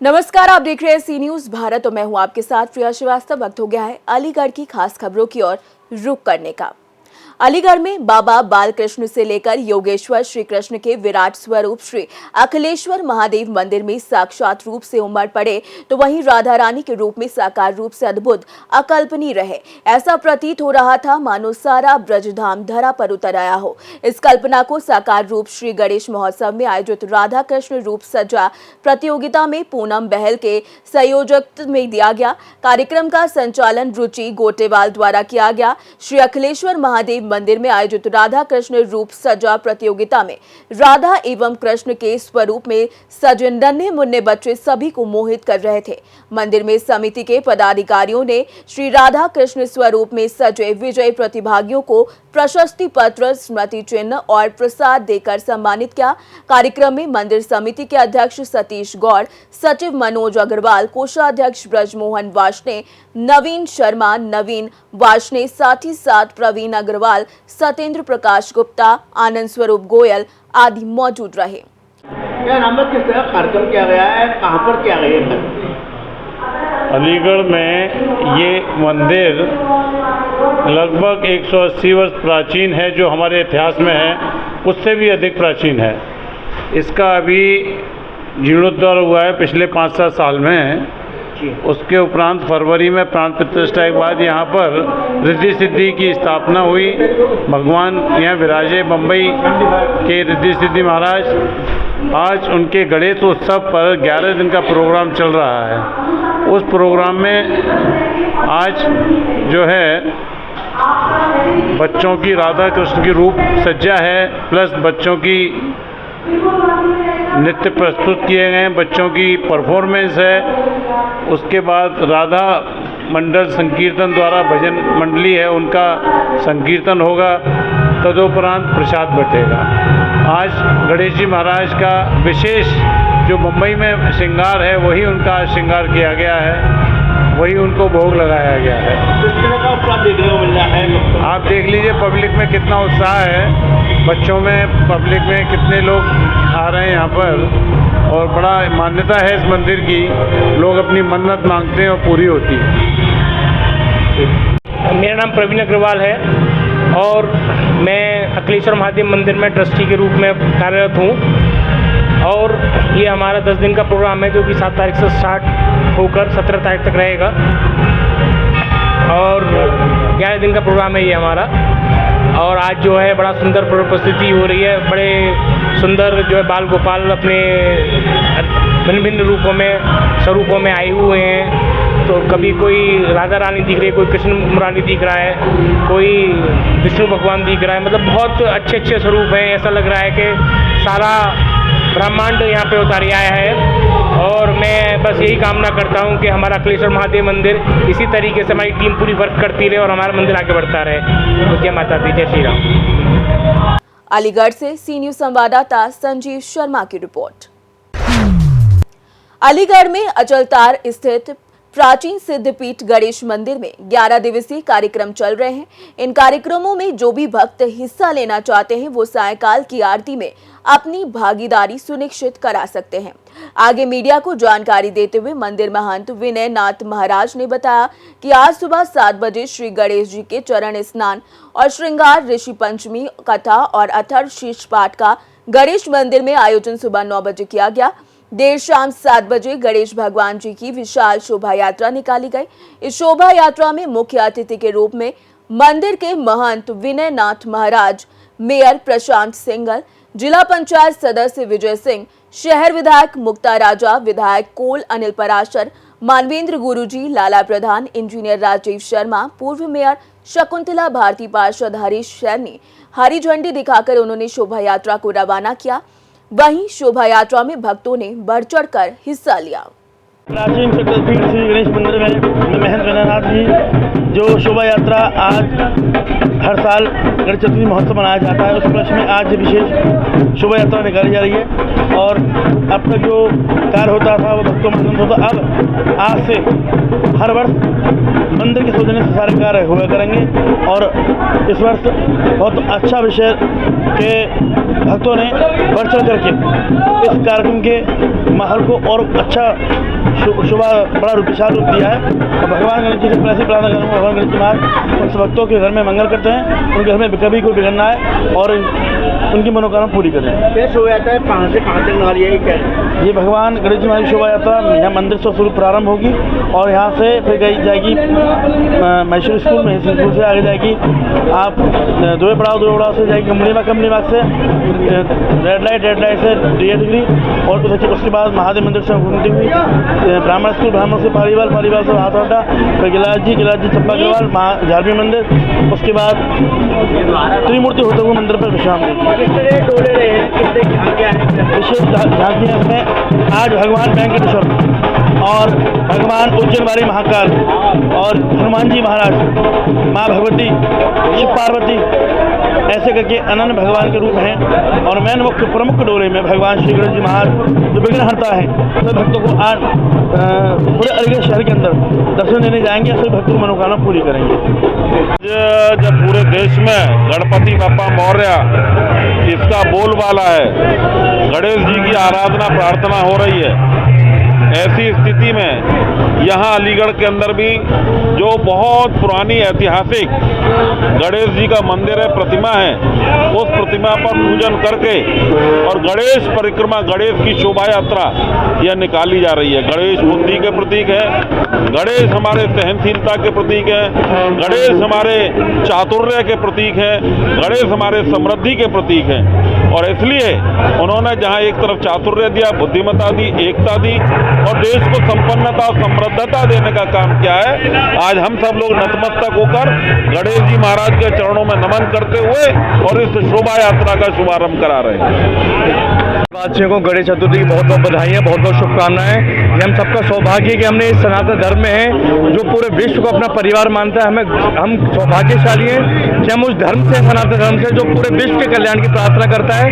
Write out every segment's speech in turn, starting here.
नमस्कार, आप देख रहे हैं सी न्यूज भारत और मैं हूं आपके साथ प्रिया श्रीवास्तव। वक्त हो गया है अलीगढ़ की खास खबरों की ओर रुख करने का। अलीगढ़ में बाबा बालकृष्ण से लेकर योगेश्वर श्री कृष्ण के विराट स्वरूप श्री अखिलेश्वर महादेव मंदिर में साक्षात रूप से उमड़ पड़े, तो वहीं राधा रानी के रूप में साकार रूप से अद्भुत अकल्पनीय रहे। ऐसा प्रतीत हो रहा था मानो सारा ब्रजधाम धरा पर उतर आया हो। इस कल्पना को साकार रूप श्री गणेश महोत्सव में आयोजित राधा कृष्ण रूप सज्जा प्रतियोगिता में पूनम बहल के संयोजकत्व में दिया गया। कार्यक्रम का संचालन रुचि गोटेवाल द्वारा किया गया। श्री अखिलेश्वर महादेव मंदिर में आयोजित राधा कृष्ण रूप सज्जा प्रतियोगिता में राधा एवं कृष्ण के स्वरूप में सजे नन्हे मुन्ने बच्चे सभी को मोहित कर रहे थे। मंदिर में समिति के पदाधिकारियों ने श्री राधा कृष्ण स्वरूप में सजे विजयी प्रतिभागियों को प्रशस्ति पत्र, स्मृति चिन्ह और प्रसाद देकर सम्मानित किया। कार्यक्रम में मंदिर समिति के अध्यक्ष सतीश गौड़, सचिव मनोज अग्रवाल, कोषाध्यक्ष ब्रजमोहन वार्ष्णेय, नवीन शर्मा, नवीन वार्ष्णेय, साथ ही साथ प्रवीण अग्रवाल, सत्येंद्र प्रकाश गुप्ता, आनंद स्वरूप गोयल आदि मौजूद रहे। क्या नाम है, किस तरह कार्यक्रम किया गया है, कहाँ पर किया गया है? अलीगढ़ में ये मंदिर लगभग 180 वर्ष प्राचीन है, जो हमारे इतिहास में है उससे भी अधिक प्राचीन है। इसका अभी जीर्णोद्धार हुआ है पिछले 5-7 साल में। उसके उपरांत फरवरी में प्राण प्रतिष्ठा के बाद यहाँ पर रिद्धि सिद्धि की स्थापना हुई। भगवान यहाँ विराजे, बम्बई के रिद्धि सिद्धि महाराज। आज उनके गणेश उत्सव पर 11 दिन का प्रोग्राम चल रहा है। उस प्रोग्राम में आज जो है बच्चों की राधा कृष्ण की रूप सज्जा है, प्लस बच्चों की नृत्य प्रस्तुत किए गए हैं, बच्चों की परफॉर्मेंस है। उसके बाद राधा मंडल संकीर्तन द्वारा भजन मंडली है, उनका संकीर्तन होगा। तदुपरांत प्रसाद बटेगा। आज गणेश जी महाराज का विशेष जो मुंबई में श्रृंगार है, वही उनका श्रृंगार किया गया है, वही उनको भोग लगाया गया है। किस तरह का उत्साह देखने को मिल रहा है? आप देख लीजिए पब्लिक में कितना उत्साह है, बच्चों में, पब्लिक में कितने लोग आ रहे हैं यहाँ पर। और बड़ा मान्यता है इस मंदिर की, लोग अपनी मन्नत मांगते हैं और पूरी होती है। मेरा नाम प्रवीण अग्रवाल है और मैं अखिलेश्वर महादेव मंदिर में ट्रस्टी के रूप में कार्यरत हूँ। और ये हमारा 10 दिन का प्रोग्राम है, जो कि 7 तारीख से स्टार्ट होकर 17 तारीख तक रहेगा। और 11 दिन का प्रोग्राम है ये हमारा। और आज जो है बड़ा सुंदर प्रस्तुति हो रही है। बड़े सुंदर जो है बाल गोपाल अपने भिन्न भिन्न रूपों में, स्वरूपों में आए हुए हैं। तो कभी कोई राधा रानी दिख रही है, कोई कृष्ण मुरारी दिख रहा है, कोई विष्णु भगवान दिख रहा है। मतलब बहुत अच्छे अच्छे स्वरूप हैं। ऐसा लग रहा है कि सारा ब्रह्मांड यहाँ पे उतार आया है। और मैं बस यही कामना करता हूँ कि हमारा अखिलेश्वर महादेव मंदिर इसी तरीके से हमारी टीम पूरी वर्क करती रहे और हमारा मंदिर आगे बढ़ता रहे। जय माता दी, जय श्री राम। अलीगढ़ से सी न्यूज संवाददाता संजीव शर्मा की रिपोर्ट। अलीगढ़ में अचलतार स्थित प्राचीन सिद्धपीठ गणेश मंदिर में 11 दिवसीय कार्यक्रम चल रहे हैं। इन कार्यक्रमों में जो भी भक्त हिस्सा लेना चाहते हैं, वो सायंकाल की आरती में अपनी भागीदारी सुनिश्चित करा सकते हैं। आगे मीडिया को जानकारी देते हुए मंदिर महंत विनय नाथ महाराज ने बताया कि आज सुबह 7 बजे श्री गणेश जी के चरण स्नान और श्रृंगार, ऋषि पंचमी कथा और अथर्व शीर्ष पाठ का गणेश मंदिर में आयोजन सुबह 9 बजे किया गया। देर शाम 7 बजे गणेश भगवान जी की विशाल शोभा यात्रा निकाली गई। इस शोभा यात्रा में मुख्य अतिथि के रूप में मंदिर के महंत विनय नाथ महाराज, मेयर प्रशांत सिंघल, जिला पंचायत सदस्य विजय सिंह, शहर विधायक मुक्ता राजा, विधायक कोल अनिल पराशर, मानवेंद्र गुरुजी, लाला प्रधान, इंजीनियर राजीव शर्मा, पूर्व मेयर शकुंतला भारती, पार्षद हरीश सैनी हरी झंडी दिखाकर उन्होंने शोभा यात्रा को रवाना किया। वहीं शोभा यात्रा में भक्तों ने बढ़ चढ़कर हिस्सा लिया। प्राचीन सिद्धपीठ श्री गणेश मंदिर में महंत विनय नाथ जी जो शोभा यात्रा आज हर साल गणेश चतुर्थी महोत्सव मनाया जाता है, उस उपलक्ष्य में आज विशेष शोभा यात्रा निकाली जा रही है। और अब तक जो कार्य होता था वो भक्तों में होता, अब आज से हर वर्ष मंदिर के सौजन्य से सारे कार्य हुआ करेंगे। और इस वर्ष बहुत अच्छा विषय के भक्तों ने बढ़ चढ़ करके इस कार्यक्रम के माहौल को और अच्छा शोभा बड़ा विशाल रूप दिया है। और भगवान गणेश जी से ऐसी प्रार्थना करूँगा, भगवान गणेश जी महाराज उन भक्तों के घर में मंगल करते हैं, उनके घर में कभी कोई बिगड़ ना आए और उनकी मनोकामना पूरी करें। ये शोभा यात्रा कहाँ से कहाँ तक आ रही है, क्या है? ये भगवान गणेश जी महाराज की शोभा यात्रा यहाँ मंदिर से शुरू प्रारंभ होगी और यहाँ से फिर गई जाएगी मैसूर स्कूल में, स्कूल से आगे जाएगी आप दुबे पड़ाव से जाएगी कंपनी बाग से रेड लाइट से DA डिग्री और उसके बाद महादेव मंदिर से घूमती हुई ब्राह्मण से पालीवाल से हाथोटा, फिर गिलास जी चप्पा अग्रवाल झारवी मंदिर, उसके बाद त्रिमूर्ति होते हुए मंदिर पर विश्राम देगी। किस तरह डोले रहे हैं, किस तरह झांकियाँ हैं? विशेष झांकियाँ में आज भगवान वेंकटेश्वर और भगवान उज्जैन वाली महाकाल और हनुमान जी महाराज, माँ भगवती, शिव पार्वती, ऐसे करके अनन्य भगवान के रूप हैं। और मैन मुख्य प्रमुख डोले में भगवान श्री गणेश जी महाराज जो विघ्न हरता है, सभी भक्तों को आज पूरे अलीगढ़ शहर के अंदर दर्शन देने जाएंगे, सभी भक्तों की मनोकामना पूरी करेंगे। जब पूरे देश में गणपति बप्पा मौर्य इसका बोलबाला है, गणेश जी की आराधना प्रार्थना हो रही है, ऐसी स्थिति में यहाँ अलीगढ़ के अंदर भी जो बहुत पुरानी ऐतिहासिक गणेश जी का मंदिर है, प्रतिमा है, उस प्रतिमा पर पूजन करके और गणेश परिक्रमा, गणेश की शोभा यात्रा यह निकाली जा रही है। गणेश बुद्धि के प्रतीक है, गणेश हमारे सहनशीलता के प्रतीक है, गणेश हमारे चातुर्य के प्रतीक है, गणेश हमारे समृद्धि के प्रतीक हैं। और इसलिए उन्होंने जहाँ एक तरफ चातुर्य दिया, बुद्धिमत्ता दी, एकता दी और देश को संपन्नता समृद्धता देने का काम किया है। आज हम सब लोग नतमस्तक होकर गणेश जी महाराज के चरणों में नमन करते हुए और इस शोभा यात्रा का शुभारंभ करा रहे हैं। वासियों को गणेश चतुर्थी की बहुत बहुत बधाइयाँ, बहुत बहुत शुभकामनाएं। ये हम सबका सौभाग्य कि हमने इस सनातन धर्म में है जो पूरे विश्व को अपना परिवार मानता है। हम सौभाग्यशाली हैं कि हम उस धर्म से, सनातन धर्म से, जो पूरे विश्व के कल्याण की प्रार्थना करता है।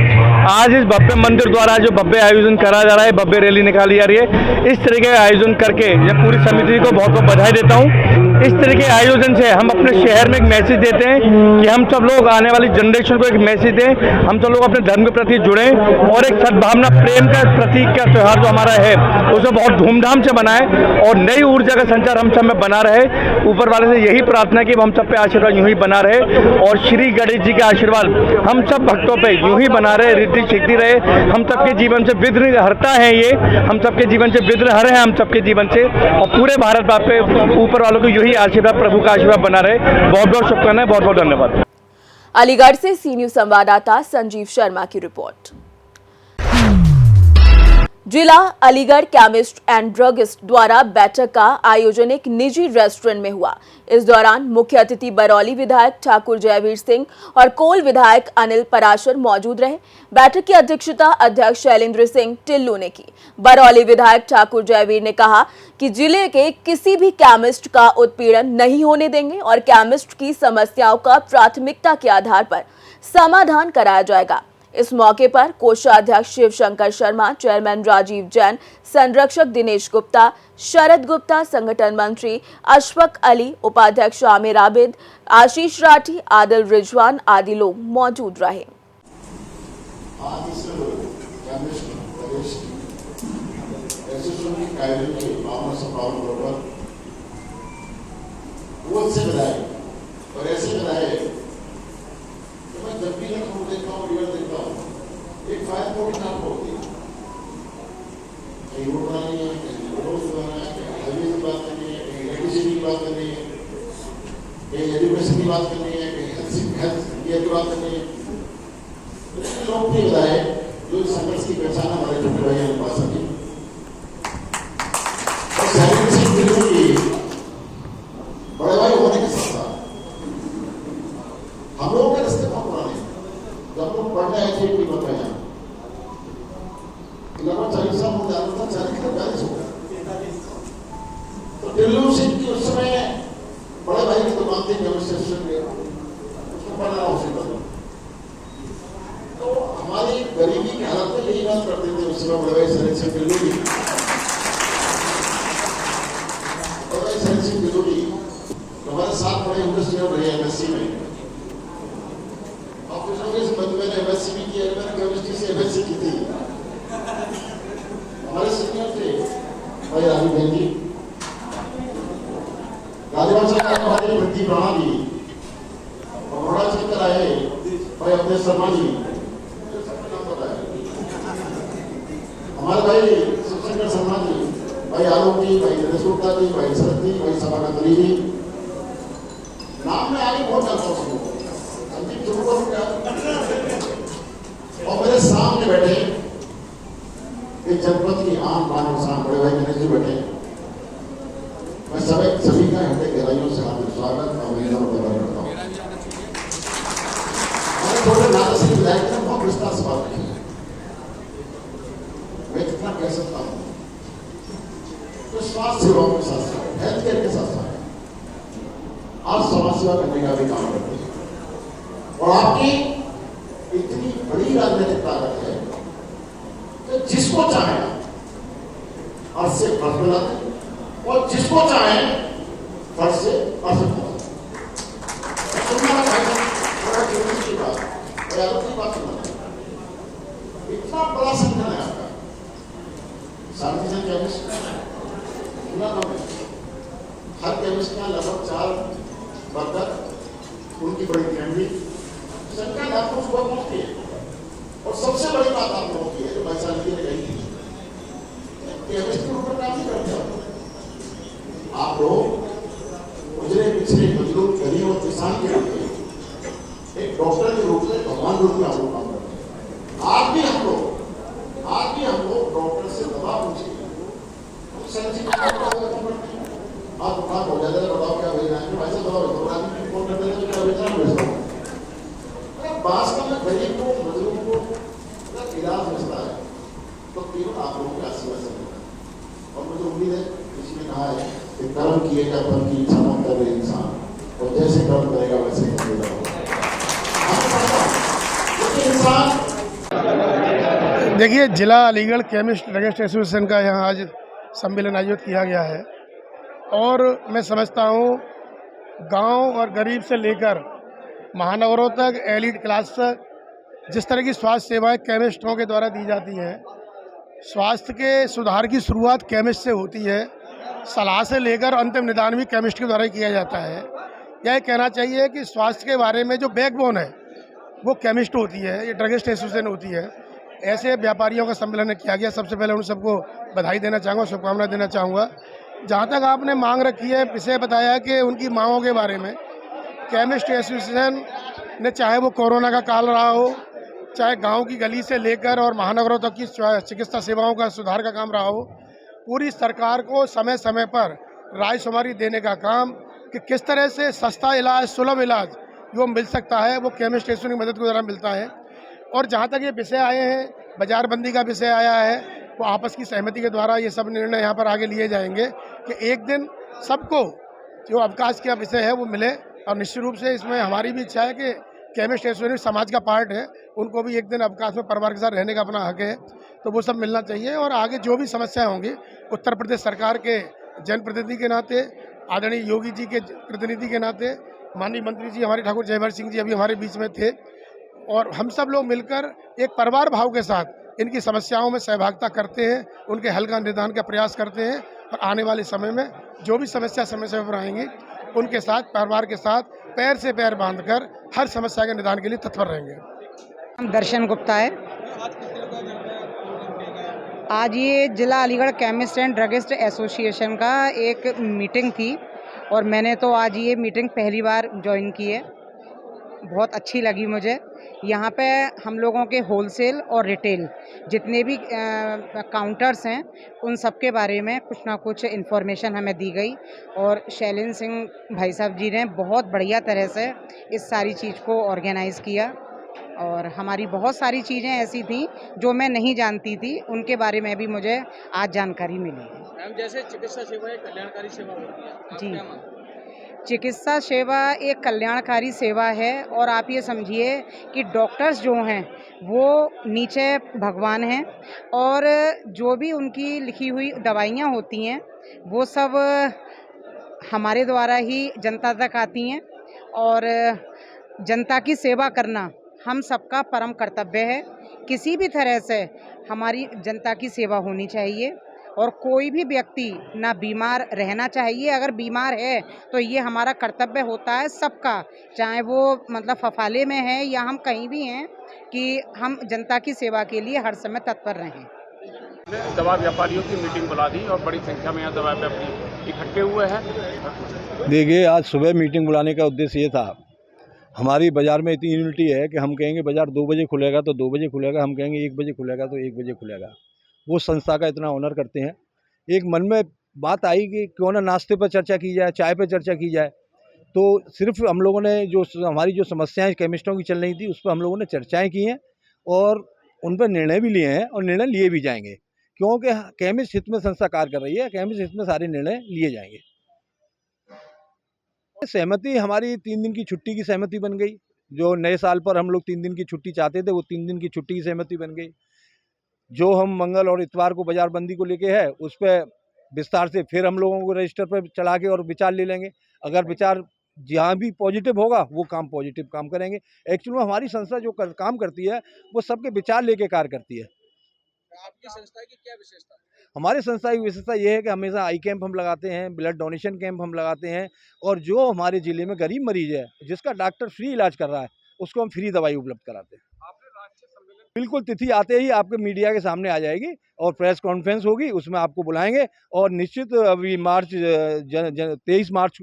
आज इस भव्य मंदिर द्वारा जो भव्य आयोजन करा जा रहा है, भव्य रैली निकाली जा रही है, इस तरीके का आयोजन करके ये पूरी समिति को बहुत बहुत बधाई देता हूँ। इस तरह के आयोजन से हम अपने शहर में एक मैसेज देते हैं कि हम सब लोग आने वाली जनरेशन को एक मैसेज दें, हम सब लोग अपने धर्म के प्रति जुड़ें और एक सद्भावना, प्रेम का प्रतीक का त्यौहार जो हमारा है उसे बहुत धूमधाम से बनाएं और नई ऊर्जा का संचार हम सब में बना रहे। ऊपर वाले से यही प्रार्थना कि हम सब पे आशीर्वाद यूं ही बना रहे और श्री गणेश जी का आशीर्वाद हम सब भक्तों पे यूं ही बना रहे, रिद्धि सिद्धि रहे। हम सबके जीवन से विघ्न हरता है, ये हम सबके जीवन से विघ्न हर है, हम सबके जीवन से, और पूरे भारत पे ऊपर वालों को यूं ही आशीर्वाद, प्रभु का आशीर्वाद बना रहे। बहुत बहुत शुभकामनाएं, बहुत बहुत धन्यवाद। अलीगढ़ से सी न्यूज संवाददाता संजीव शर्मा की रिपोर्ट। जिला अलीगढ़ केमिस्ट एंड ड्रगिस्ट द्वारा बैठक का आयोजन एक निजी रेस्टोरेंट में हुआ। इस दौरान मुख्य अतिथि बरौली विधायक ठाकुर जयवीर सिंह और कोल विधायक अनिल पराशर मौजूद रहे। बैठक की अध्यक्षता अध्यक्ष शैलेंद्र सिंह टिल्लू ने की। बरौली विधायक ठाकुर जयवीर ने कहा कि जिले के किसी भी केमिस्ट का उत्पीड़न नहीं होने देंगे और केमिस्ट की समस्याओं का प्राथमिकता के आधार पर समाधान कराया जाएगा। इस मौके पर कोषाध्यक्ष शिव शंकर शर्मा, चेयरमैन राजीव जैन, संरक्षक दिनेश गुप्ता, शरद गुप्ता, संगठन मंत्री अशफक अली, उपाध्यक्ष आमिर आबिद, आशीष राठी, आदिल रिजवान आदि लोग मौजूद रहे। जब भी लखनऊ देखता हूँ, रिवर देखता हूँ, एक फायर पोर्ट नाम होती है, कहीं रोड बनानी है, कहीं रोड बनाना है, कहीं हाईवे की बात करनी है, कहीं इलेक्ट्रिसिटी की बात करनी है, कहीं एजुकेशन की बात करनी है, कहीं हेल्थ केयर की बात करनी है। लोकप्रियता है जो संघर्ष की पहचान हमारे छोटे भाई ने पा सके। और शहरी से बड़े भाई होने के साथ हम लोगों के रिश्ते बहुत पुराने हैं। जब लोग पढ़ने आए थे एक बताया लगभग 40 साल हो गया, 40 हो गया। तो टिल्लू सिंह की उस समय बड़े भाई थे केमिस्ट्री में, उसको पढ़ना उसी पर। तो हमारी गरीबी की हालत में यही बात करते थे उस समय बड़े सिलेक्शन के लोग, बड़े सिलेक्शन के लोग हमारे साथ बड़े इंडस्ट्रियल रहे एमएससी में। आप कुछ लोग इस बंद मैंने एमएससी भी किया, मैंने केमिस्ट्री से एमएससी की थी। हमारे सीनियर थे भाई राहुल गांधी, गालिवाड़ सरकार ने हमारी भर्ती बढ़ा दी, और बड़ा चक्कर आए भाई अपने शर्मा जी, हमारे भाई शिवशंकर शर्मा जी, भाई आलोक जी, भाई दिनेश गुप्ता जी, भाई शरद जी, भाई सभाकत अली जी, नाम में आगे बहुत जाता हूँ संदीप शुरू करूँ क्या। और मेरे सामने बैठे एक जनपद की आम बान इंसान बड़े भाई गणेश जी बैठे। मैं सभी का हृदय गहराइयों से हार्दिक स्वागत और अभिनंदन करता हूँ। मैंने थोड़े नाता से विधायक ने बहुत विस्तार से बात की, मैं कितना कह सकता हूँ। तो स्वास्थ्य सेवाओं के साथ साथ हेल्थ केयर के साथ साथ आप समाज सेवा करने का भी काम करते हैं, और आपकी इतनी बड़ी राजनीतिक ताकत है कि जिसको चाहे अर्थ से फर्श मिला दें और जिसको चाहे फर्श से अर्थ मिला दें। इतना बड़ा संगठन है आपका, सार्वजनिक केमिस्ट हर केमिस्ट का लगभग 4 वर्कर, उनकी बड़ी फैमिली, संख्या लाखों सुबह पहुंचती है। और सबसे बड़ी बात आप लोगों की है जो भाई साहब ने कही थी, केमिस्ट के ऊपर काम नहीं करते आप लोग। उजरे पिछले मजदूर गरीब और किसान के रूप में, एक डॉक्टर के रूप में, भगवान रूप में आप लोग काम करते हैं। आज भी हम लोग डॉक्टर से दवा पूछिए, आप बुखार हो जाता है, बताओ क्या भेजना है, भाई साहब बताओ, आदमी फोन कर देते हैं क्या भेजना भेजता हूँ। वास्तव में गरीब को, मजदूर को इलाज मिलता है तो केवल आप लोगों के आशीर्वाद से मिलता है। और मुझे उम्मीद है, किसी ने कहा है कि कर्म किएगा फल की इच्छा मत करे इंसान, और जैसे कर्म करेगा वैसे करेगा इंसान। देखिए, जिला अलीगढ़ केमिस्ट ड्रगिस्ट एसोसिएशन का यहाँ आज सम्मेलन आयोजित किया गया है, और मैं समझता हूँ गांव और गरीब से लेकर महानगरों तक, एलिट क्लास तक जिस तरह की स्वास्थ्य सेवाएं केमिस्टों के द्वारा दी जाती हैं, स्वास्थ्य के सुधार की शुरुआत केमिस्ट से होती है, सलाह से लेकर अंतिम निदान भी केमिस्ट के द्वारा ही किया जाता है। यह कहना चाहिए कि स्वास्थ्य के बारे में जो बैकबोन है वो केमिस्ट होती है, ये ड्रगिस्ट एसोसिएशन होती है। ऐसे व्यापारियों का सम्मेलन किया गया। सबसे पहले उन सबको बधाई देना चाहूँगा, शुभकामनाएं देना चाहूँगा। जहाँ तक आपने मांग रखी है, विषय बताया कि उनकी मांगों के बारे में, केमिस्ट एसोसिएशन ने चाहे वो कोरोना का काल रहा हो, चाहे गांव की गली से लेकर और महानगरों तक की चिकित्सा सेवाओं का सुधार का काम रहा हो, पूरी सरकार को समय समय पर रायशुमारी देने का काम कि किस तरह से सस्ता इलाज, सुलभ इलाज जो मिल सकता है वो केमिस्ट एसोसिएशन की मदद के द्वारा मिलता है। और जहाँ तक ये विषय आए हैं, बाजारबंदी का विषय आया है, वो आपस की सहमति के द्वारा ये सब निर्णय यहाँ पर आगे लिए जाएंगे कि एक दिन सबको जो अवकाश का विषय है वो मिले। और निश्चित रूप से इसमें हमारी भी इच्छा है कि केमिस्ट एसोसिएशन समाज का पार्ट है, उनको भी एक दिन अवकाश में परिवार के साथ रहने का अपना हक है, तो वो सब मिलना चाहिए। और आगे जो भी समस्याएं होंगी, उत्तर प्रदेश सरकार के जनप्रतिनिधि के नाते, आदरणीय योगी जी के प्रतिनिधि के नाते, माननीय मंत्री जी हमारे ठाकुर जयवर सिंह जी अभी हमारे बीच में थे, और हम सब लोग मिलकर एक परिवार भाव के साथ इनकी समस्याओं में सहभागिता करते हैं, उनके हल का निदान का प्रयास करते हैं। और आने वाले समय में जो भी समस्या समय समय पर आएंगी, उनके साथ, परिवार के साथ पैर से पैर बांधकर हर समस्या के निदान के लिए तत्पर रहेंगे। हम दर्शन गुप्ता है। आज ये जिला Aligarh chemist and druggist association का एक मीटिंग थी, और मैंने तो आज ये मीटिंग पहली बार ज्वाइन की है। बहुत अच्छी लगी मुझे। यहाँ पे हम लोगों के होलसेल और रिटेल जितने भी काउंटर्स हैं, उन सब के बारे में कुछ ना कुछ इन्फॉर्मेशन हमें दी गई, और शैलेंद्र सिंह भाई साहब जी ने बहुत बढ़िया तरह से इस सारी चीज़ को ऑर्गेनाइज़ किया। और हमारी बहुत सारी चीज़ें ऐसी थी जो मैं नहीं जानती थी, उनके बारे में भी मुझे आज जानकारी मिली है। जैसे चिकित्सा सेवा एक कल्याणकारी सेवा होती है, जी, चिकित्सा सेवा एक कल्याणकारी सेवा है और आप ये समझिए कि डॉक्टर्स जो हैं वो नीचे भगवान हैं और जो भी उनकी लिखी हुई दवाइयाँ होती हैं वो सब हमारे द्वारा ही जनता तक आती हैं और जनता की सेवा करना हम सबका परम कर्तव्य है। किसी भी तरह से हमारी जनता की सेवा होनी चाहिए और कोई भी व्यक्ति ना बीमार रहना चाहिए। अगर बीमार है तो ये हमारा कर्तव्य होता है सबका, चाहे वो मतलब फफाले में है या हम कहीं भी हैं, कि हम जनता की सेवा के लिए हर समय तत्पर रहें। दवा व्यापारियों की मीटिंग बुला दी और बड़ी संख्या में यहाँ दवा व्यापारी इकट्ठे हुए हैं। देखिए, आज सुबह मीटिंग बुलाने का उद्देश्य ये था, हमारी बाज़ार में इतनी यूनिटी है कि हम कहेंगे बाज़ार 2 बजे खुलेगा तो 2 बजे खुलेगा, हम कहेंगे 1 बजे खुलेगा तो 1 बजे खुलेगा। वो संस्था का इतना ऑनर करते हैं। एक मन में बात आई कि क्यों ना नाश्ते पर चर्चा की जाए, चाय पर चर्चा की जाए। तो सिर्फ हम लोगों ने जो हमारी जो समस्याएं केमिस्टों की चल रही थी उस पर हम लोगों ने चर्चाएं की हैं और उन पर निर्णय भी लिए हैं और निर्णय लिए भी जाएंगे, क्योंकि केमिस्ट हित में संस्था कार्य कर रही है। केमिस्ट हित में सारे निर्णय लिए जाएंगे। सहमति हमारी 3 दिन की छुट्टी की सहमति बन गई। जो नए साल पर हम लोग 3 दिन की छुट्टी चाहते थे वो 3 दिन की छुट्टी की सहमति बन गई। जो हम मंगल और इतवार को बाजार बंदी को लेके है उस पर विस्तार से फिर हम लोगों को रजिस्टर पर चला के और विचार ले लेंगे। अगर विचार जहाँ भी पॉजिटिव होगा वो काम पॉजिटिव काम करेंगे। एक्चुअली में हमारी संस्था जो काम करती है वो सबके विचार लेके कार्य करती है। आपकी संस्था की क्या विशेषता है? हमारी संस्था की विशेषता ये है कि हमेशा आई कैंप हम लगाते हैं, ब्लड डोनेशन कैंप हम लगाते हैं और जो हमारे ज़िले में गरीब मरीज है जिसका डॉक्टर फ्री इलाज कर रहा है उसको हम फ्री दवाई उपलब्ध कराते हैं। बिल्कुल, तिथि आते ही आपके मीडिया के सामने आ जाएगी और प्रेस कॉन्फ्रेंस होगी, उसमें आपको बुलाएंगे और निश्चित अभी मार्च 23 मार्च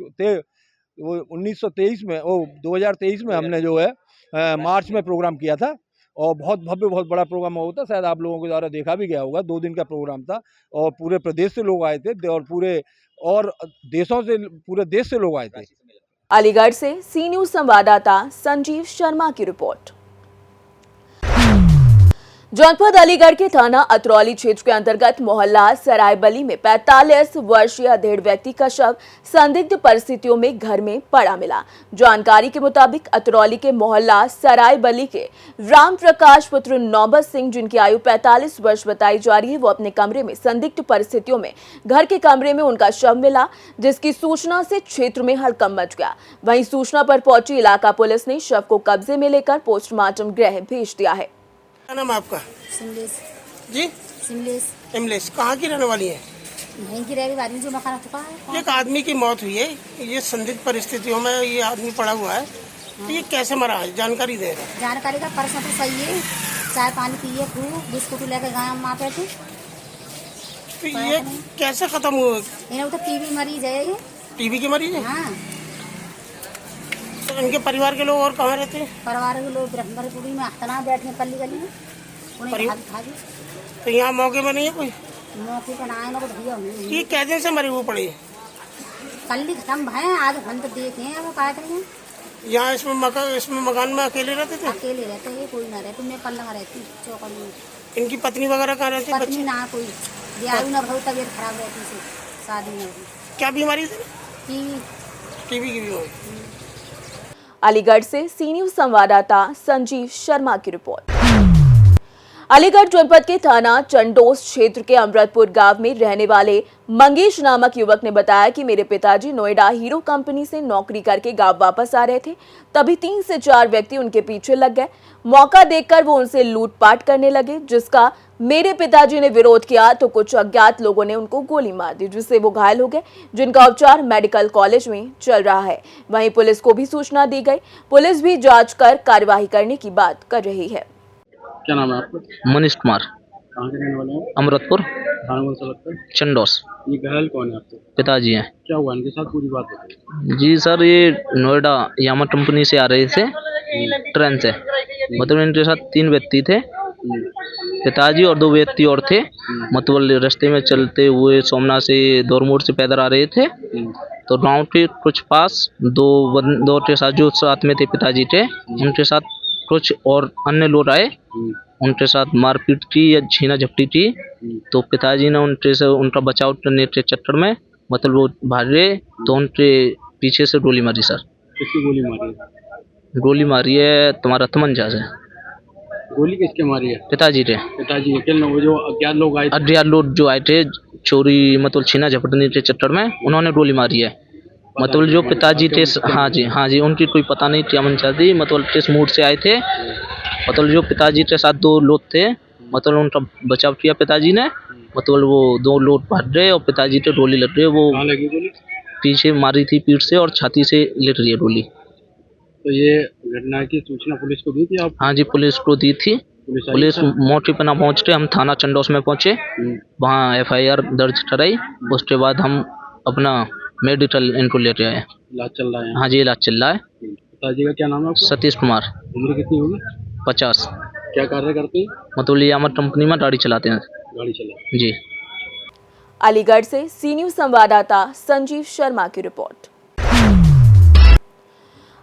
1923 में 2023 में हमने जो है मार्च में प्रोग्राम किया था और बहुत भव्य बहुत बड़ा प्रोग्राम होता, शायद आप लोगों के द्वारा देखा भी गया होगा। 2 दिन का प्रोग्राम था और पूरे प्रदेश से लोग आए थे और पूरे देश से लोग आए थे। अलीगढ़ से सी न्यूज संवाददाता संजीव शर्मा की रिपोर्ट। जनपद अलीगढ़ के थाना अतरौली क्षेत्र के अंतर्गत मोहल्ला सरायबली में 45 वर्षीय अधेड़ व्यक्ति का शव संदिग्ध परिस्थितियों में घर में पड़ा मिला। जानकारी के मुताबिक अतरौली के मोहल्ला सरायबली के राम प्रकाश पुत्र नौबत सिंह, जिनकी आयु 45 वर्ष बताई जा रही है, वो अपने कमरे में संदिग्ध परिस्थितियों में घर के कमरे में उनका शव मिला, जिसकी सूचना से क्षेत्र में हड़कंप मच गया। वहीं सूचना पर पहुंची इलाका पुलिस ने शव को कब्जे में लेकर पोस्टमार्टम गृह भेज दिया है। क्या नाम है आपका? सिमलेश जी इमलेश। कहाँ की रहने वाली है? यहीं की रहेगी आदमी जो मकान चुका है। एक आदमी की मौत हुई है, ये संदिग्ध परिस्थितियों में ये आदमी पड़ा हुआ है, तो ये कैसे मरा है? जानकारी दे रहा है। जानकारी का परसों तो सही है, चाय पानी पिए, खूब बिस्कुट लेकर गए हम वहाँ पे। तो ये कैसे खत्म हुआ? इन्हें तो टीबी मरीज है। ये टीबी की मरीज है? हाँ। तो इनके परिवार के लोग और कहाँ रहते हैं? परिवार के लोग ब्रह्मपुरी में अख्तना बैठे हैं, गली में उन्हें खा दी। तो यहाँ मौके में नहीं है कोई? मौके पर ना आए भैया। ये कै दिन से मरी हुई पड़ी है? कल ही खत्म है, आज हम तो देखे हैं वो क्या करेंगे। यहाँ इसमें मकान में अकेले रहते थे? अकेले रहते हैं, कोई ना रहते। मैं कल लगा रहती चौकड़ में। इनकी पत्नी वगैरह कहाँ रहती? पत्नी ना कोई, ब्याह ना बहुत तबीयत खराब रहती से, शादी में। क्या बीमारी थी? टीबी की बीमारी। अलीगढ़ से सी न्यूज संवाददाता संजीव शर्मा की रिपोर्ट। अलीगढ़ जनपद के थाना चंडोस क्षेत्र के अमृतपुर गांव में रहने वाले मंगेश नामक युवक ने बताया कि मेरे पिताजी नोएडा हीरो कंपनी से नौकरी करके गांव वापस आ रहे थे, तभी 3 से 4 व्यक्ति उनके पीछे लग गए। मौका देखकर वो उनसे लूटपाट करने लगे, जिसका मेरे पिताजी ने विरोध किया तो कुछ अज्ञात लोगों ने उनको गोली मार दी, जिससे वो घायल हो गए, जिनका उपचार मेडिकल कॉलेज में चल रहा है। वहीं पुलिस को भी सूचना दी गई। पुलिस भी जांच कर कार्यवाही करने की बात कर रही है। क्या नाम है आपका? मनीष कुमार। कहाँ के रहने वाले हैं? अमृतपुर चंडोस। ये घायल कौन है आपके? पिताजी हैं। क्या हुआ इनके साथ, पूरी बात बताइए। जी सर, ये नोएडा यामा कंपनी से आ रहे थे ट्रेन से, मतलब इनके साथ 3 व्यक्ति थे, पिताजी और 2 व्यक्ति और थे। मतलब रास्ते में चलते हुए सोमनाथ से दौरमोड़ से पैदल आ रहे थे, तो गाँव के कुछ पास दो के साथ जो साथ में थे पिताजी थे, उनके साथ कुछ और अन्य लोग आए, उनके साथ मारपीट की या छीना झपटी की। तो पिताजी ने उनके से उनका बचाव करने के चक्कर में मतलब वो भागे, तो उनके पीछे से गोली मारी सर। किसकी गोली मारी है? गोली मारी है तुम्हारा तमंचा से। गोली किसके मारी है? पिताजी थे। पिताजी अकेले वो जो अज्ञात लोग आए थे? अज्ञात लोग जो आए थे चोरी मतलब छीना झपटने के चक्कर में, उन्होंने गोली मारी है। मतलब जो पिताजी थे, हाँ जी उनकी कोई पता नहीं क्या मंशा थी, मतलब किस मूड से आए थे। मतलब जो पिताजी के साथ 2 लोग थे, मतलब उनका बचाव किया पिताजी ने। मतलब वो 2 लोग भाग गए और पिताजी के गोली लग गई। वो कहाँ लगी गोली? पीछे मारी थी पीठ से और छाती से लग रही है गोली। तो ये घटना की सूचना पुलिस को दी थी आप? हाँ जी पुलिस को दी थी। पुलिस मौके पर ना पहुँच के हम थाना चंडोस में पहुँचे, वहाँ FIR दर्ज कराई। उसके बाद हम अपना मेडिकल इनको लेके आए। इलाज चल रहा है? हाँ जी इलाज चल रहा है। पिताजी का क्या नाम है आपका? सतीश कुमार। उम्र कितनी होगी? 50। क्या कार्य करते हैं? मतलब यामा कंपनी में गाड़ी चलाते हैं। गाड़ी चला? जी। अलीगढ़ से सी न्यूज संवाददाता संजीव शर्मा की रिपोर्ट।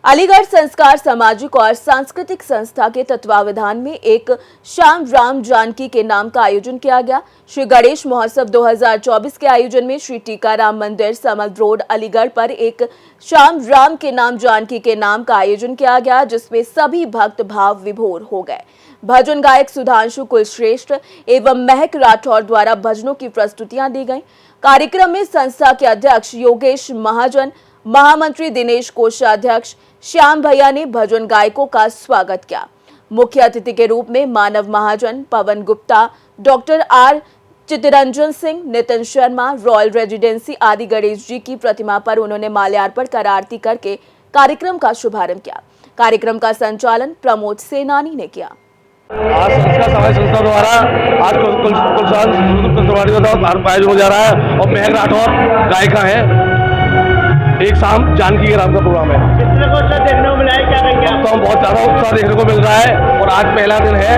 अलीगढ़ संस्कार सामाजिक और सांस्कृतिक संस्था के तत्वावधान में एक श्याम राम जानकी के नाम का आयोजन किया गया। श्री गणेश महोत्सव 2024 के आयोजन में श्री टीकाराम मंदिर, समल रोड, अलीगढ़ पर एक श्याम राम के नाम जानकी के नाम का आयोजन किया गया, जिसमें सभी भक्त भाव विभोर हो गए। भजन गायक सुधांशु कुलश्रेष्ठ एवं महक राठौर द्वारा भजनों की प्रस्तुतियां दी गईं। कार्यक्रम में संस्था के अध्यक्ष योगेश महाजन, महामंत्री दिनेश कोषाध्यक्ष श्याम भैया ने भजन गायकों का स्वागत किया। मुख्य अतिथि के रूप में Manav Mahajan, Pawan Gupta, doctor R Chittaranjan Singh, Nitin Sharma, Royal Residency आदि गणेश जी की प्रतिमा पर उन्होंने माल्यार्पण कर आरती करके कार्यक्रम का शुभारंभ किया। कार्यक्रम का संचालन प्रमोद सेनानी ने किया। आज संस्कार समाज संस्था द्वारा आज आयोजन हो जा रहा है और महक राठौर गायिका है। एक शाम जानकी के नाम का प्रोग्राम है। कितने को उत्साह देखने को मिला है? क्या कहेंगे आप? तो बहुत ज़्यादा उत्साह देखने को मिल रहा है और आज पहला दिन है,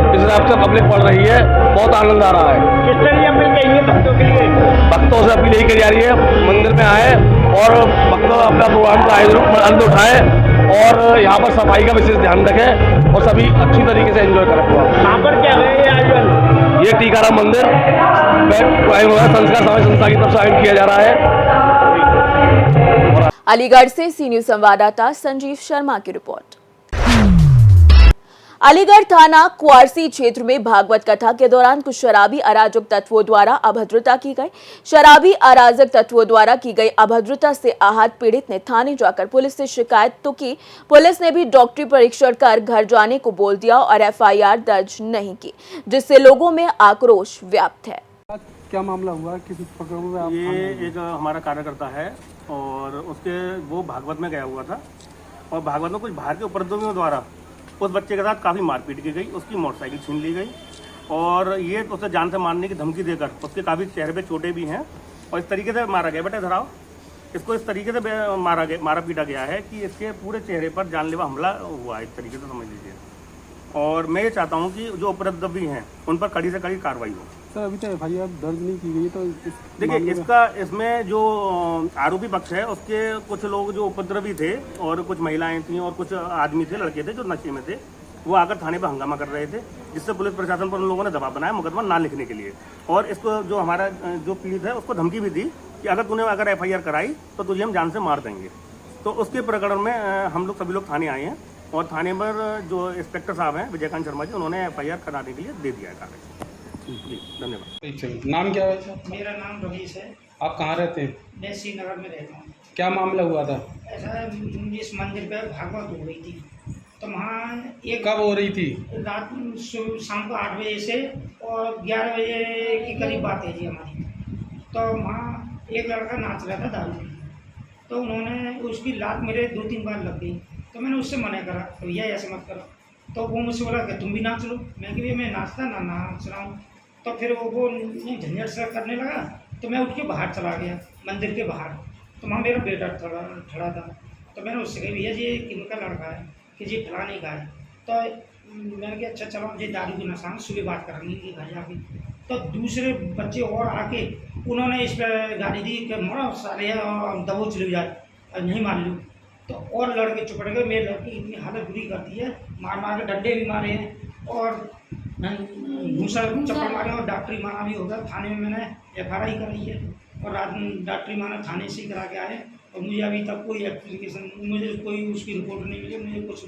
इस हिसाब से पब्लिक पढ़ रही है, बहुत आनंद आ रहा है। किस तरह की अपील करेंगे भक्तों के लिए? भक्तों से अपील यही करी जा रही है, मंदिर में आए और भक्त अपना प्रोग्राम का आनंद उठाए और यहाँ पर सफाई का विशेष ध्यान रखें और सभी अच्छी तरीके से एंजॉय करें। यहाँ पर क्या है ये आयोजन? ये टीकाराम मंदिर संस्कार समाज संस्था की तरफ से आयोजन किया जा रहा है। अलीगढ़ से सी न्यूज संवाददाता संजीव शर्मा की रिपोर्ट। अलीगढ़ थाना कुआरसी क्षेत्र में भागवत कथा के दौरान कुछ शराबी अराजक तत्वों द्वारा अभद्रता की गई। शराबी अराजक तत्वों द्वारा की गई अभद्रता से आहत पीड़ित ने थाने जाकर पुलिस से शिकायत तो की। पुलिस ने भी डॉक्टरी परीक्षण कर घर जाने को बोल दिया और FIR दर्ज नहीं की, जिससे लोगों में आक्रोश व्याप्त है। क्या मामला हुआ? किस प्रकरण में आप? ये एक हमारा कार्यकर्ता है और उसके वो भागवत में गया हुआ था और भागवत में कुछ बाहर के उपद्रवियों द्वारा उस बच्चे के साथ काफ़ी मारपीट की गई। उसकी मोटरसाइकिल छीन ली गई और ये उसे जान से मारने की धमकी देकर उसके काफ़ी चेहरे पे चोटें भी हैं और इस तरीके से मारा गया। बेटे धराओ, इसको इस तरीके से मारा पीटा गया है कि इसके पूरे चेहरे पर जानलेवा हमला हुआ है, इस तरीके से समझ लीजिए। और मैं ये चाहता हूँ कि जो उपद्रवी हैं उन पर कड़ी से कड़ी कार्रवाई हो। सर अभी तो FIR दर्ज नहीं की गई, तो देखिए इसमें जो आरोपी पक्ष है उसके कुछ लोग जो उपद्रवी थे और कुछ महिलाएं थीं और कुछ आदमी थे, लड़के थे जो नशे में थे, वो आकर थाने पर हंगामा कर रहे थे, जिससे पुलिस प्रशासन पर उन लोगों ने दबाव बनाया मुकदमा ना लिखने के लिए। और इसको जो हमारा जो पीड़ित है उसको धमकी भी दी कि अगर FIR कराई तो तुझे हम जान से मार देंगे। तो उसके प्रकरण में हम लोग सभी लोग थाने आए हैं और थाने पर जो इंस्पेक्टर साहब हैं विजयकांत शर्मा जी, उन्होंने FIR कराने के लिए दे दिया है कागज। जी धन्यवाद। नाम क्या है? मेरा नाम रमेश है। आप कहाँ रहते हैं? मैं श्रीनगर में रहता हूँ। क्या मामला हुआ था? ऐसा इस मंदिर पर भागवत हो रही थी, तो वहाँ एक कब हो रही थी? रात शाम को 8 बजे से और 11 बजे की करीब बात है जी हमारी। तो वहाँ एक लड़का नाच रहा था दारू में, तो उन्होंने उसकी लात मेरे 2-3 बार लग गई। तो मैंने उससे मना करा, तो भैया ऐसे मत करो। तो वो मुझसे बोला कि तुम भी नाच लो। मैं कि मैं नाचता ना नाच रहा हूँ। तो फिर वो झंझट सा करने लगा, तो मैं उठ के बाहर चला गया मंदिर के बाहर। तो वहाँ मेरा बेटा खड़ा था, तो मैंने उससे कहा भैया जी किनका लड़का है? कि जी फलाने का है। तो मैंने कहा अच्छा चलो मुझे दारू की नशा सुबह बात करेंगे कि घर जाके। तो दूसरे बच्चे और आके उन्होंने इस पर गाली दी कि मारो साले और दबोच लो यार, नहीं मान लूँ। तो और लड़के चुप रह गए। मेरे लड़की इतनी हालत बुरी कर दी है, मार के डंडे भी मारे हैं और घूसा चप्पल मारे और डॉक्टरी माना भी होगा। थाने में मैंने FIR कराई है और रात डॉक्टरी माना थाने से ही करा के आए और मुझे अभी तक कोई एप्लीकेशन, मुझे कोई उसकी रिपोर्ट नहीं मिली, मुझे कुछ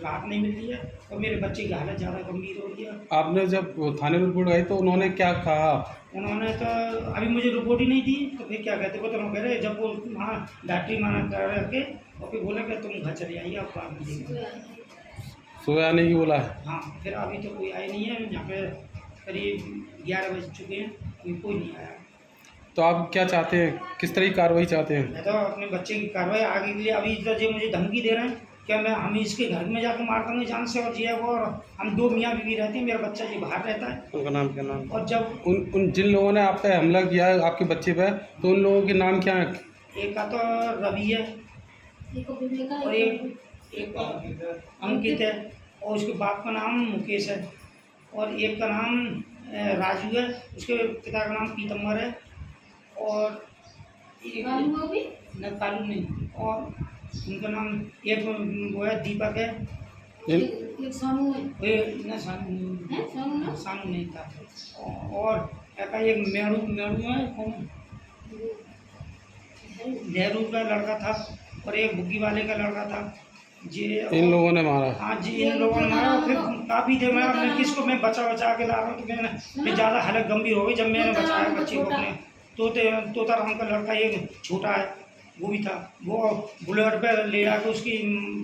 राहत नहीं मिल रही है और मेरे बच्चे की हालत ज़्यादा गंभीर हो रही है। आपने जब थाने में रिपोर्ट आई तो उन्होंने क्या कहा? उन्होंने तो अभी मुझे रिपोर्ट ही नहीं दी, तो फिर क्या कहते वो तो कह रहे जब वो वहाँ डॉक्टरी माना कर के और फिर बोले कि तुम घर चले आइए, अब बात मिलेगी। सोया नहीं की बोला है? हाँ, फिर अभी तो कोई आया नहीं है। यहाँ पे करीब 11 बज चुके हैं, कोई नहीं आया। तो आप क्या चाहते हैं, किस तरह की कार्रवाई चाहते हैं? मैं तो अपने बच्चे की कार्रवाई आगे के लिए, अभी तो जो मुझे धमकी दे रहे हैं क्या मैं हम इसके घर में जाकर मार देंगे जान से, और ये वो, और हम 2 मियाँ बीवी रहते हैं, मेरा बच्चा जी बाहर रहता है। उनका नाम क्या नाम? और जब उन जिन लोगों ने आप पे हमला किया है आपके बच्चे पे, तो उन लोगों के नाम क्या है? एक का तो रवि है और एक अंकित है, और उसके बाप का नाम मुकेश है, और एक का नाम राजू है, उसके पिता का नाम पीतम्बर है, और एक न कालू नहीं, और उनका नाम एक वो है दीपक है, एक सानू है, न सानू नहीं था, और एक मेरू है, कौन नेहरू का लड़का था, और एक बुग्गी वाले का लड़का था जी। इन लोगों ने मारा? हाँ जी, इन लोगों ने मारा। फिर काफ़ी देर में मैं किसको मैं बचा के ला रहा हूँ, तो मैं ज़्यादा हालत गंभीर हो गई जब मैंने बचाया बच्चे को अपने। तोता राम का लड़का एक छोटा है, वो भी था, वो बुलेट पे ले जाकर उसकी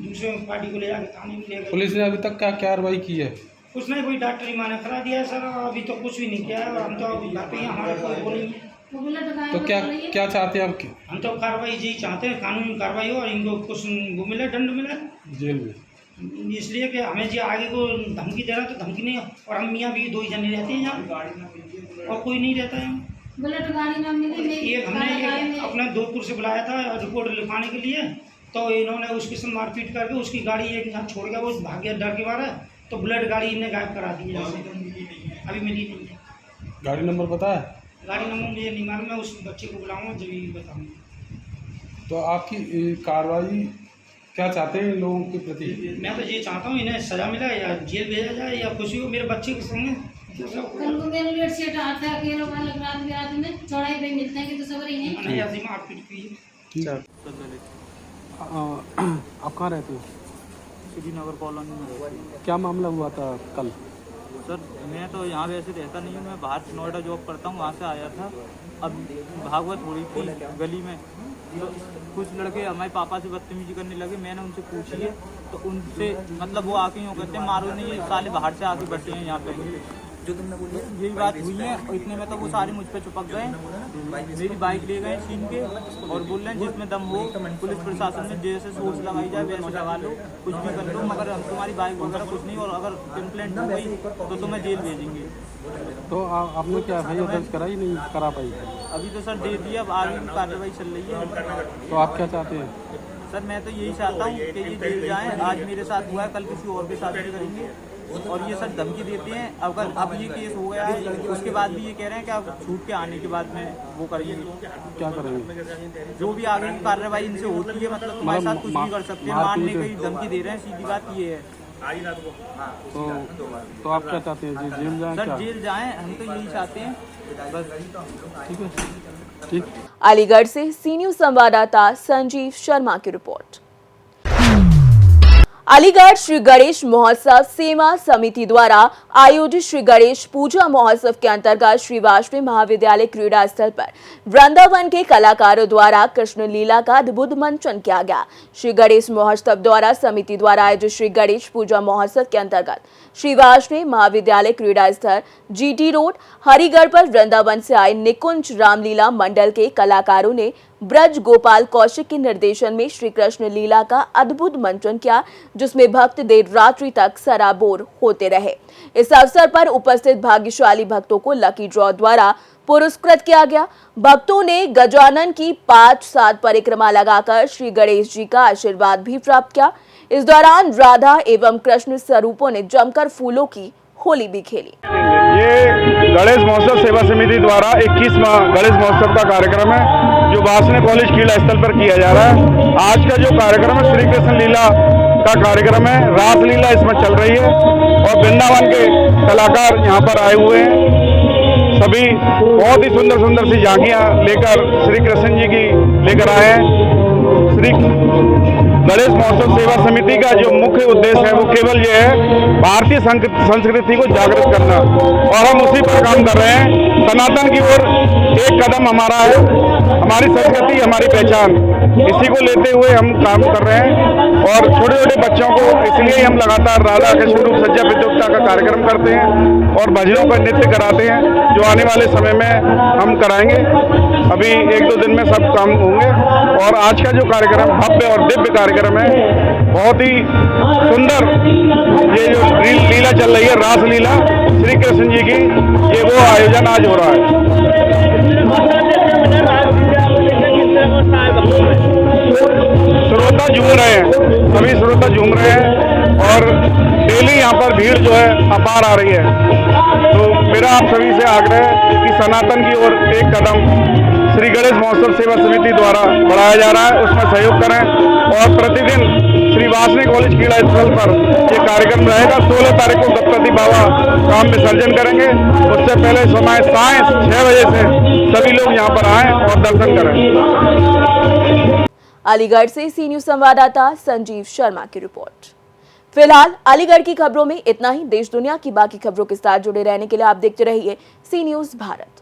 दूसरे पार्टी को ले जाकर थाने में ले गए। पुलिस ने अभी तक क्या कार्रवाई की है? कुछ नहीं, कोई डॉक्टरी माने करा दिया है सर, अभी तो कुछ भी नहीं किया है, और हम तो घर पे ही, हमारा कोई वो नहीं है। तो क्या चाहते हैं आप? हम तो कार्रवाई यही चाहते हैं, कानूनी कार्रवाई हो और इनको कुछ वो मिले, दंड मिले जेल में, इसलिए कि हमें जो आगे को धमकी दे रहा है तो धमकी नहीं, और हम मियाँ भी 2 ही जने रहते हैं यहाँ, और कोई नहीं रहता है। एक हमने अपने जोधपुर से बुलाया था रिपोर्ट लिखवाने के लिए, तो इन्होंने उसके साथ मारपीट करके उसकी गाड़ी एक यहाँ छोड़ गया, वो भाग गया डर के मारे, तो बुलेट गाड़ी इन्हें गायब करा दी है, अभी मिली नहीं है। गाड़ी नंबर पता है? गाड़ी नंबर मुझे नहीं मालूम, मैं उस बच्चे को बुलाऊंगा जब ये बताऊँगा। तो आपकी कार्रवाई क्या चाहते हैं इन लोगों के प्रति? मैं तो ये चाहता हूँ इन्हें सज़ा मिले, या जेल भेजा जाए, या खुशी हो मेरे बच्चे के संग। आप कहाँ रहते हो? श्रीनगर कॉलोनी में रहते हैं। क्या मामला हुआ था कल? सर मैं तो यहाँ वैसे रहता नहीं हूँ, मैं बाहर नोएडा जॉब करता हूँ, वहाँ से आया था। अब भागवत हो रही थी गली में, तो कुछ लड़के हमारे पापा से बदतमीजी करने लगे। मैंने उनसे पूछी है तो उनसे मतलब वो आके यूँ कहते हैं मारो नहीं, ये साले बाहर से आके बैठे हैं यहाँ पे, जो तुमने बोली यही बात हुई है। और इतने में तो वो सारे मुझ पे चिपक गए, मेरी बाइक ले गए छीन के, और बोल रहे हैं जिसमें दम हो पुलिस प्रशासन में जैसे सोर्स लगाई जाए वैसे लगा लो, कुछ भी कर लो, मगर हम तुम्हारी बाइक वगैरह कुछ नहीं, और अगर कंप्लेंट हो गई तो तुम्हें जेल भेजेंगे। तो आपने क्या एफआईआर दर्ज कराई? नहीं करा पाई? अभी तो सर दे दिया, अब आगे की कार्रवाई चल रही है। तो आप क्या चाहते हैं? सर मैं तो यही चाहता हूँ कि ये जेल जाएँ, आज मेरे साथ हुआ है, कल किसी और के साथ भी करेंगे। और ये सर धमकी देते हैं, अगर अब ये केस हो गया है उसके बाद भी ये कह रहे हैं कि आप छूट के आने के बाद में वो करेंगे। क्या करेंगे? जो भी आगे की कार्रवाई इनसे होती है, मतलब तुम्हारे साथ कुछ भी कर सकते हैं, मारने की धमकी दे रहे हैं, सीधी बात ये है। तो आप क्या चाहते हैं? जेल जाएं? सर जेल जाएं, हम तो यही चाहते हैं बस। ठीक है, ठीक। अलीगढ़ से सी न्यूज़ संवाददाता संजीव शर्मा की रिपोर्ट। अलीगढ़ श्री गणेश महोत्सव सेवा समिति द्वारा आयोजित श्री गणेश पूजा महोत्सव के अंतर्गत श्री वाजपेयी महाविद्यालय क्रीड़ा स्थल पर वृंदावन के कलाकारों द्वारा कृष्ण लीला का अद्भुत मंचन किया गया। श्री गणेश महोत्सव द्वारा समिति द्वारा आयोजित श्री गणेश पूजा महोत्सव के अंतर्गत श्री वाजपेयी महाविद्यालय क्रीड़ा स्थल जीटी रोड हरिगढ़ पर वृंदावन से आए निकुंज रामलीला मंडल के कलाकारों ने ब्रज गोपाल कौशिक के निर्देशन में श्री कृष्ण लीला का अद्भुत मंचन किया, जिसमें भक्त देर रात्रि तक सराबोर होते रहे। इस अवसर पर उपस्थित भाग्यशाली भक्तों को लकी ड्रॉ द्वारा पुरस्कृत किया गया। भक्तों ने गजानन की 5-7 परिक्रमा लगाकर श्री गणेश जी का आशीर्वाद भी प्राप्त किया। इस दौरान राधा एवं कृष्ण स्वरूपों ने जमकर फूलों की होली भी खेली। ये गणेश महोत्सव सेवा समिति द्वारा 21वां गणेश महोत्सव का कार्यक्रम है, जो वासने कॉलेज क्रीड़ा स्थल पर किया जा रहा है। आज का जो कार्यक्रम है श्री कृष्ण लीला का कार्यक्रम है, रास लीला इसमें चल रही है, और वृंदावन के कलाकार यहाँ पर आए हुए हैं। सभी बहुत ही सुंदर सुंदर सी झांकियाँ लेकर श्री कृष्ण जी की लेकर आए हैं। श्री गणेश महोत्सव सेवा समिति का जो मुख्य उद्देश्य है वो केवल ये है भारतीय संस्कृति को जागृत करना, और हम उसी पर काम कर रहे हैं। सनातन की ओर एक कदम हमारा है, हमारी संस्कृति हमारी पहचान, इसी को लेते हुए हम काम कर रहे हैं। और छोटे छोटे बच्चों को इसलिए हम लगातार राधा कृष्ण रूप सज्जा प्रतियोगिता का कार्यक्रम करते हैं और भजनों पर नृत्य कराते हैं, जो आने वाले समय में हम कराएंगे। अभी 1-2 दिन में सब काम होंगे। और आज का जो कार्यक्रम भव्य और दिव्य कार्यक्रम है, बहुत ही सुंदर, ये जो लीला चल रही है रास लीला श्री कृष्ण जी की, ये वो आयोजन आज हो रहा है। श्रोता झूम रहे हैं, सभी श्रोता झूम रहे हैं और डेली यहाँ पर भीड़ जो है अपार आ रही है। तो मेरा आप सभी से आग्रह है कि सनातन की ओर एक कदम श्री गणेश महोत्सव सेवा समिति द्वारा बढ़ाया जा रहा है, उसमें सहयोग करें। और प्रतिदिन श्री वासनिक कॉलेज क्रीड़ा स्थल पर ये कार्यक्रम रहेगा। 16 तारीख को गणपति बाबा काम विसर्जन करेंगे, उससे पहले समय साय 6 बजे से सभी लोग यहाँ पर आएँ और दर्शन करें। अलीगढ़ से सी न्यूज संवाददाता संजीव शर्मा की रिपोर्ट। फिलहाल अलीगढ़ की खबरों में इतना ही। देश दुनिया की बाकी खबरों के साथ जुड़े रहने के लिए आप देखते रहिए सी न्यूज भारत।